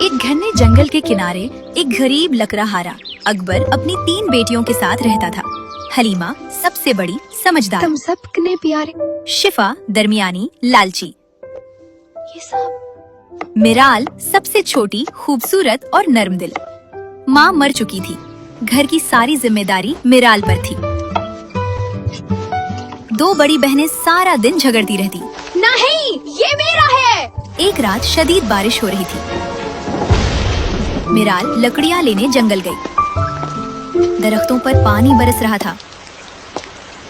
एक घने जंगल के किनारे एक गरीब लकड़हारा अकबर अपनी 3 बेटियों के साथ रहता था। हलीमा सबसे बड़ी समझदार, तुम सबने प्यारे, शिफा दरमियानी लालची, ये सब मिराल सबसे छोटी खूबसूरत और नर्म दिल। माँ मर चुकी थी, घर की सारी जिम्मेदारी मिराल पर थी। 2 बड़ी बहनें सारा दिन झगड़ती रहती। नहीं, ये मेरा है। एक रात शदीद बारिश हो रही थी। मिराल लकड़ियाँ लेने जंगल गई। दरख्तों पर पानी बरस रहा था,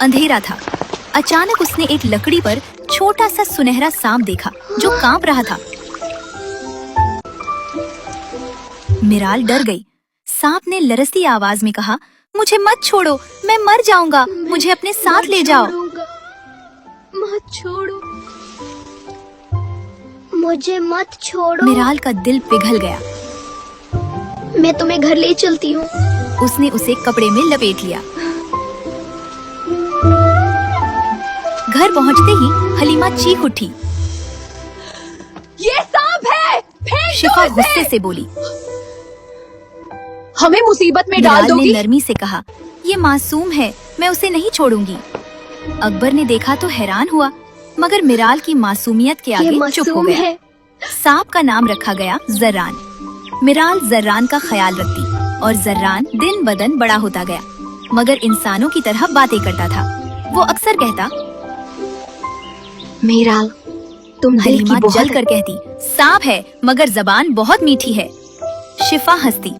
अंधेरा था। अचानक उसने एक लकड़ी पर छोटा सा सुनहरा सांप देखा जो कांप रहा था। मिराल डर गई। सांप ने लरसती आवाज में कहा, मुझे मत छोड़ो, मैं मर जाऊंगा, मुझे अपने साथ ले जाओ। मत छोड़ो, मुझे मत छोड़ो। मिराल का दिल पिघल गया। मैं तुम्हें घर ले चलती हूँ। उसने उसे कपड़े में लपेट लिया। घर पहुँचते ही हलीमा चीख उठी। ये सांप है, फेंक दो शिफा इसे। गुस्से से बोली। हमें मुसीबत में डाल मिराल ने दोगी। नरमी से कहा, ये मासूम है, मैं उसे नहीं छोड़ूंगी। अकबर ने देखा तो हैरान हुआ, मगर मिराल की मासूमियत के ये आगे चुप हो मासूम गया। है। सांप का नाम रखा गया जर्रान। मिराल जर्रान का ख्याल रखती और जर्रान दिन बदन बड़ा होता गया, मगर इंसानों की तरह बातें करता था। वो अक्सर कहता, मिराल, तुम दिल की हलीमा बहुत जल कर कहती, सांप है मगर जबान बहुत मीठी है। शिफा हंसती,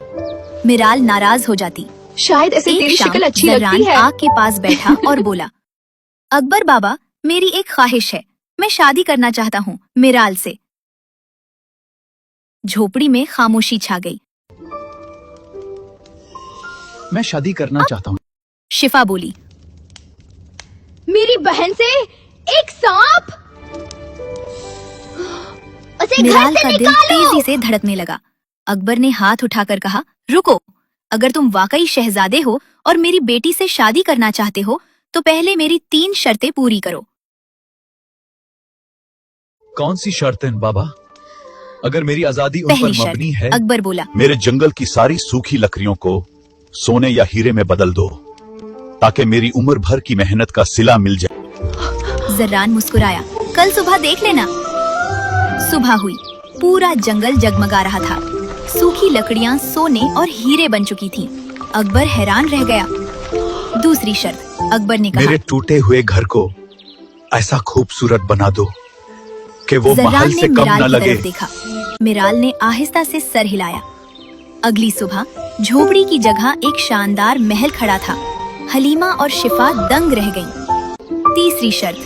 मिराल नाराज हो जाती। शायद ऐसे एक तेरी शाम शक्ल अच्छी जर्रान लगती है। आग के पास बैठा और बोला, अकबर बाबा, मेरी एक ख्वाहिश है, मैं शादी करना चाहता हूँ मिराल से। झोपड़ी में खामोशी छा गई। मैं शादी करना चाहता हूँ। शिफा बोली, मेरी बहन से एक सांप। उसे घर मिराल से का दिल निकालो। तेजी से धड़कने लगा। अकबर ने हाथ उठाकर कहा, रुको, अगर तुम वाकई शहजादे हो और मेरी बेटी से शादी करना चाहते हो तो पहले मेरी 3 शर्तें पूरी करो। कौन सी शर्तें बाबा? अगर मेरी आजादी उन पर पहली शर्त, मबनी है, अकबर बोला, मेरे जंगल की सारी सूखी लकड़ियों को सोने या हीरे में बदल दो, ताकि मेरी उम्र भर की मेहनत का सिला मिल जाए। जर्रान मुस्कुराया, कल सुबह देख लेना। सुबह हुई, पूरा जंगल जगमगा रहा था। सूखी लकड़ियां सोने और हीरे बन चुकी थीं। अकबर हैरान रह गया। दूसरी शर्त, अकबर ने कहा, मेरे टूटे हुए घर को ऐसा खूबसूरत बना दो कि वो जर्रान महल ने से कम मिराल न की लगे। तरफ देखा। मिराल ने आहिस्ता से सर हिलाया। अगली सुबह झोपड़ी की जगह एक शानदार महल खड़ा था। हलीमा और शिफा दंग रह गईं। तीसरी शर्त,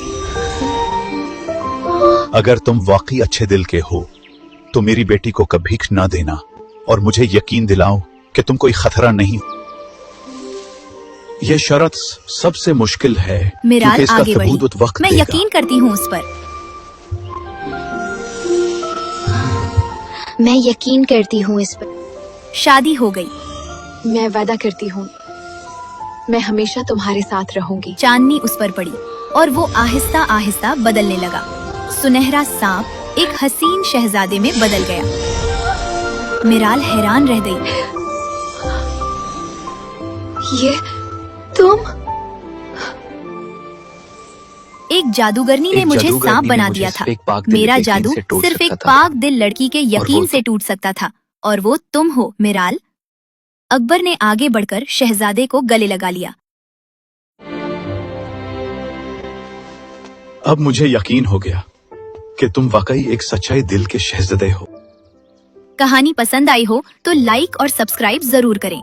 अगर तुम वाकई अच्छे दिल के हो तो मेरी बेटी को कभी न देना और मुझे यकीन दिलाओ कि तुम कोई खतरा नहीं। यह शर्त सबसे मुश्किल है मिराल क्योंकि इसका आगे बढ़ी, सबूत वक्त मैं देगा। यकीन करती हूँ उस पर। मैं यकीन करती हूँ इस पर। शादी हो गई। मैं वादा करती हूँ, मैं हमेशा तुम्हारे साथ रहूंगी। चांदनी उस पर पड़ी और वो आहिस्ता आहिस्ता बदलने लगा। सुनहरा सांप एक हसीन शहजादे में बदल गया। मिराल हैरान रह गई। ये तुम? एक जादूगरनी ने एक मुझे जादूगरनी सांप ने बना मुझे दिया सिर्फ था। एक पाक दिल मेरा के यकीन जादू से टूट सिर्फ एक सकता था। पाक दिल लड़की के यकीन वो से टूट सकता था, और वो तुम हो मिराल। अकबर ने आगे बढ़कर शहजादे को गले लगा लिया। अब मुझे यकीन हो गया कि तुम वाकई एक सच्चाई दिल के शहजादे हो। कहानी पसंद आई हो तो लाइक और सब्सक्राइब जरूर करें।